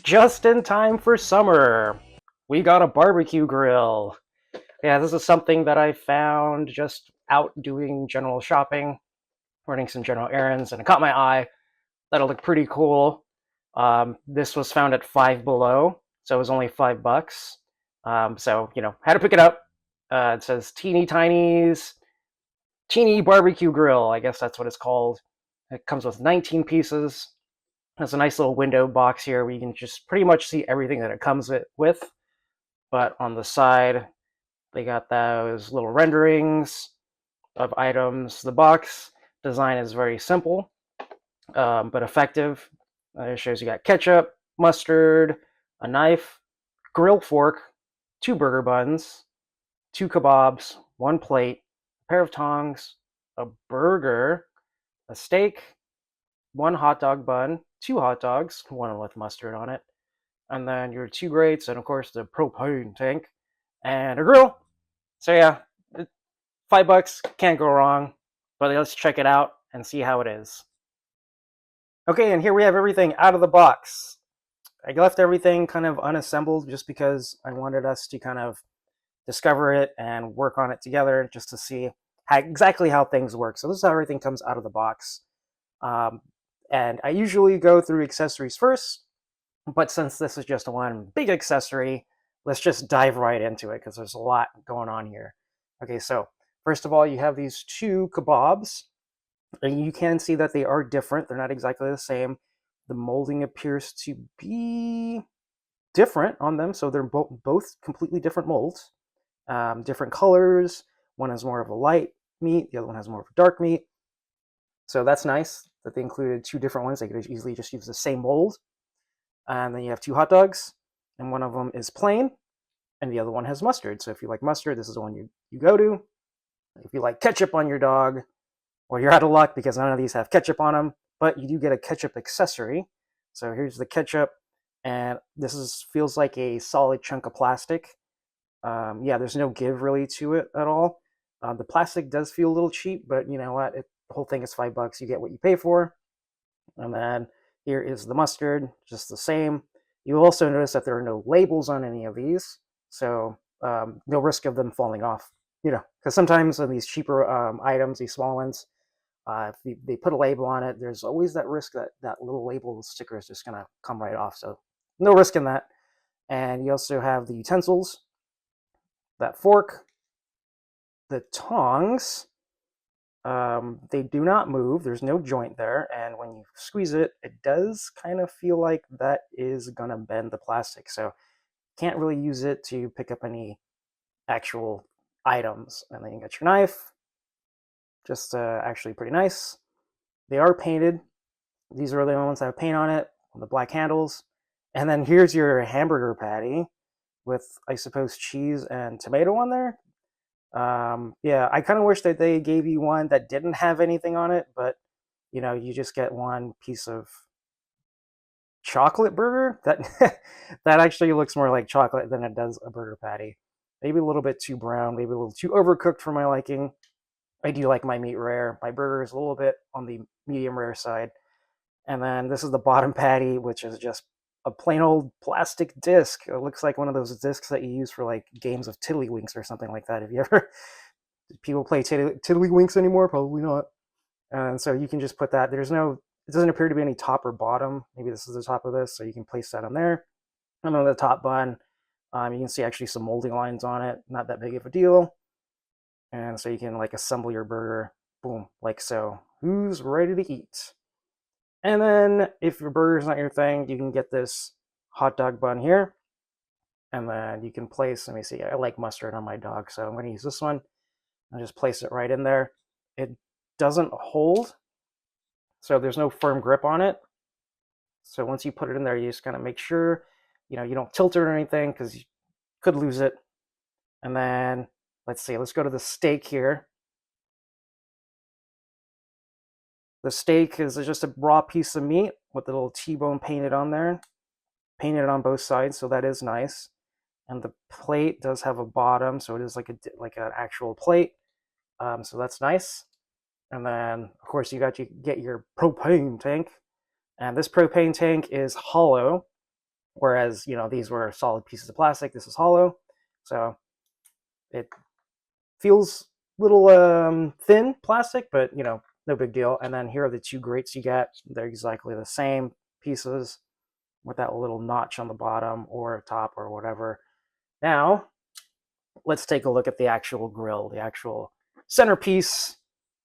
Just in time for summer. We got a barbecue grill. Yeah, this is something that I found just out doing general shopping, running some general errands, and it caught my eye. That'll look pretty cool. This was found at Five Below, so it was only $5. So had to pick it up. It says teeny barbecue grill. I guess that's what it's called. It comes with 19 pieces. There's a nice little window box here where you can just pretty much see everything that it comes with. But on the side, they got those little renderings of items. The box design is very simple, but effective. It shows you got ketchup, mustard, a knife, grill fork, two burger buns, two kebabs, one plate, a pair of tongs, a burger, a steak, one hot dog bun, two hot dogs, one with mustard on it, and then your two grates, and of course the propane tank, and a grill. So yeah, $5 can't go wrong. But let's check it out and see how it is. Okay, and here we have everything out of the box. I left everything kind of unassembled just because I wanted us to kind of discover it and work on it together just to see exactly how things work. So this is how everything comes out of the box. And I usually go through accessories first, but since this is just one big accessory, let's just dive right into it because there's a lot going on here. Okay, so first of all, you have these two kebabs, and you can see that they are different. They're not exactly the same. The molding appears to be different on them, so they're both completely different molds, different colors. One has more of a light meat, the other one has more of a dark meat. So that's nice that they included two different ones. They could easily just use the same mold. And then you have two hot dogs, and one of them is plain, and the other one has mustard. So if you like mustard, this is the one you go to. If you like ketchup on your dog, well, you're out of luck because none of these have ketchup on them, but you do get a ketchup accessory. So here's the ketchup, and this feels like a solid chunk of plastic. Yeah, there's no give really to it at all. The plastic does feel a little cheap, but you know what? The whole thing is $5. You get what you pay for. And then here is the mustard, just the same. You also notice that there are no labels on any of these, so no risk of them falling off. Because sometimes on these cheaper items, these small ones, if they put a label on it, there's always that risk that that little label sticker is just going to come right off. So no risk in that. And you also have the utensils, that fork, the tongs. They do not move. There's no joint there. And when you squeeze it, it does kind of feel like that is going to bend the plastic. So can't really use it to pick up any actual items. And then you got your knife. Just actually pretty nice. They are painted. These are the only ones that have paint on it, on the black handles. And then here's your hamburger patty with, I suppose, cheese and tomato on there. Yeah, I kind of wish that they gave you one that didn't have anything on it, but you just get one piece of chocolate burger that that actually looks more like chocolate than it does a burger patty. Maybe a little bit too brown, maybe a little too overcooked for my liking. I do like my meat rare. My burger is a little bit on the medium rare side. And then this is the bottom patty, which is just a plain old plastic disc. It looks like one of those discs that you use for like games of tiddlywinks or something like that. Have you ever people play tiddlywinks anymore? Probably not. And so you can just put that. It doesn't appear to be any top or bottom. Maybe this is the top of this, so you can place that on there. And on the top bun, you can see actually some molding lines on it. Not that big of a deal. And so you can like assemble your burger, boom, like so. Who's ready to eat? And then if your burger's not your thing, you can get this hot dog bun here. And then you can place, let me see, I like mustard on my dog, so I'm going to use this one. I'll just place it right in there. It doesn't hold, so there's no firm grip on it. So once you put it in there, you just kind of make sure, you don't tilt it or anything because you could lose it. And then, let's go to the steak here. The steak is just a raw piece of meat with the little T-bone painted on there. Painted on both sides, so that is nice. And the plate does have a bottom, so it is like an actual plate. So that's nice. And then, of course, you get your propane tank. And this propane tank is hollow. Whereas, these were solid pieces of plastic. This is hollow. So it feels a little thin plastic, but, no big deal. And then here are the two grates you get. They're exactly the same pieces with that little notch on the bottom or top or whatever. Now, let's take a look at the actual grill, the actual centerpiece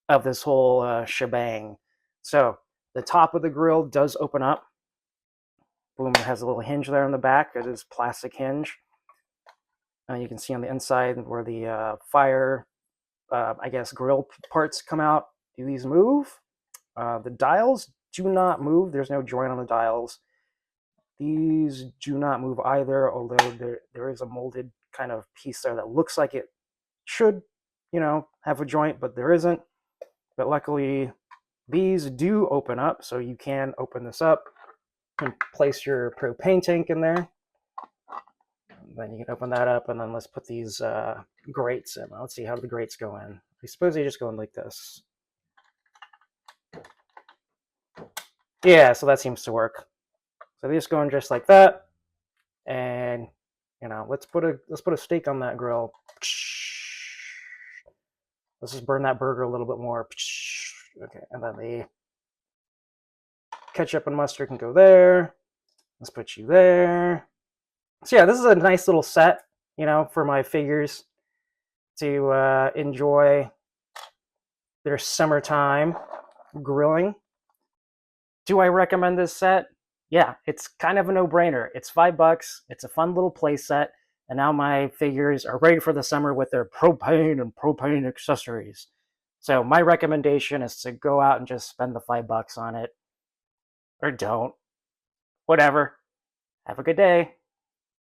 of this whole shebang. So the top of the grill does open up. Boom, it has a little hinge there in the back. It is plastic hinge. You can see on the inside where the fire, I guess, grill parts come out. Do these move? The dials do not move. There's no joint on the dials. These do not move either, although there is a molded kind of piece there that looks like it should, have a joint, but there isn't. But luckily, these do open up, so you can open this up and place your propane tank in there. And then you can open that up, and then let's put these grates in. Let's see, how do the grates go in? I suppose they just go in like this. Yeah, so that seems to work. So they just go in just like that, and let's put a steak on that grill. Let's just burn that burger a little bit more. Okay, and then the ketchup and mustard can go there. Let's put you there. So yeah, this is a nice little set, for my figures to enjoy their summertime grilling. Do I recommend this set? Yeah, it's kind of a no-brainer. It's $5. It's a fun little play set. And now my figures are ready for the summer with their propane and propane accessories. So my recommendation is to go out and just spend the $5 on it. Or don't. Whatever. Have a good day.